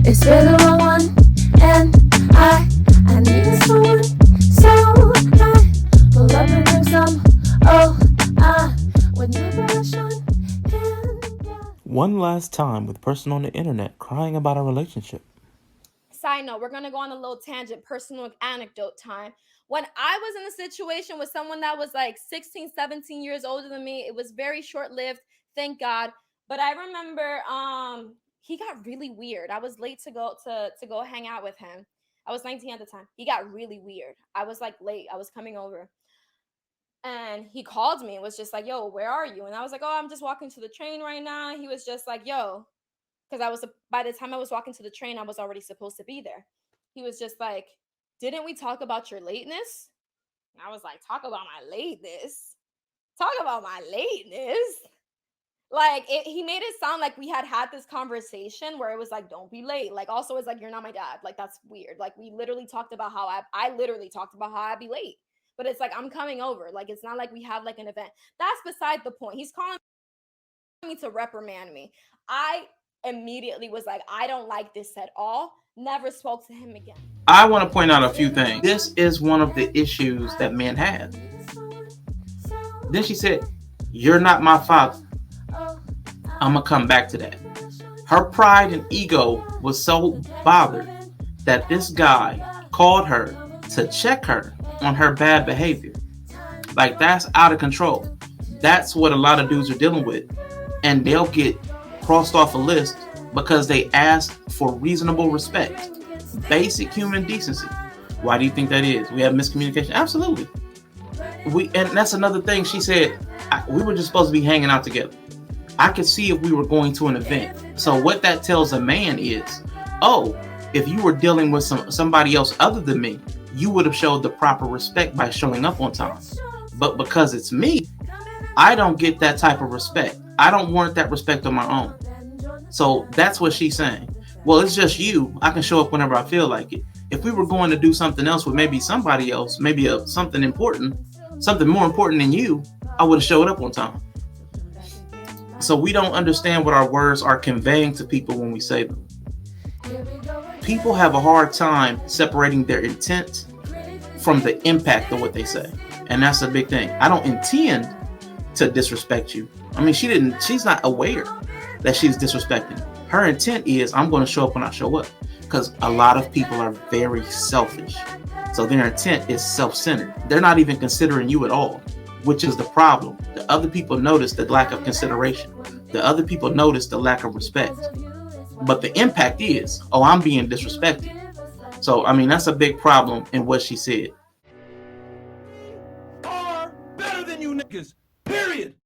It's been the wrong one, and I need someone, so I pull up and bring some. Oh, I would never rush on. One last time with person on the internet crying about a relationship. Side note, we're gonna go on a little tangent, personal anecdote time. When I was in a situation with someone that was like 16, 17 years older than me, it was very short-lived, thank God. But I remember he got really weird. I was late to go hang out with him. I was 19 at the time. He got really weird. I was like late. I was coming over. And he called me and was just like, "Yo, where are you?" And I was like, "Oh, I'm just walking to the train right now." He was just like, "Yo," because by the time I was walking to the train, I was already supposed to be there. He was just like, "Didn't we talk about your lateness?" And I was like, "Talk about my lateness? Talk about my lateness?" Like he made it sound like we had this conversation where it was like, "Don't be late." Like also, it's like, "You're not my dad." Like that's weird. Like we literally talked about how I literally talked about how I'd be late. But it's like I'm coming over. Like it's not like we have like an event. That's beside the point. He's calling me to reprimand me. I immediately was like, I don't like this at all. Never spoke to him again. I want to point out a few things. This is one of the issues that men have. Then she said, "You're not my father." I'm going to come back to that. Her pride and ego was so bothered that this guy called her to check her on her bad behavior. Like, that's out of control. That's what a lot of dudes are dealing with. And they'll get crossed off a list because they ask for reasonable respect. Basic human decency. Why do you think that is? We have miscommunication? Absolutely. And that's another thing. She said, we were just supposed to be hanging out together. I could see if we were going to an event. So what that tells a man is, oh, if you were dealing with somebody else other than me, you would have showed the proper respect by showing up on time. But because it's me, I don't get that type of respect. I don't want that respect on my own. So that's what she's saying. Well, it's just you. I can show up whenever I feel like it. If we were going to do something else with maybe somebody else, maybe something important, something more important than you, I would have showed up on time. So we don't understand what our words are conveying to people when we say them. People have a hard time separating their intent from the impact of what they say. And that's a big thing. I don't intend to disrespect you. I mean, she's not aware that she's disrespecting. Her intent is, I'm going to show up when I show up. Because a lot of people are very selfish. So their intent is self-centered. They're not even considering you at all, which is the problem. The other people notice the lack of consideration. The other people notice the lack of respect. But the impact is, oh, I'm being disrespected. So, I mean, that's a big problem in what she said. Are better than you niggas, period.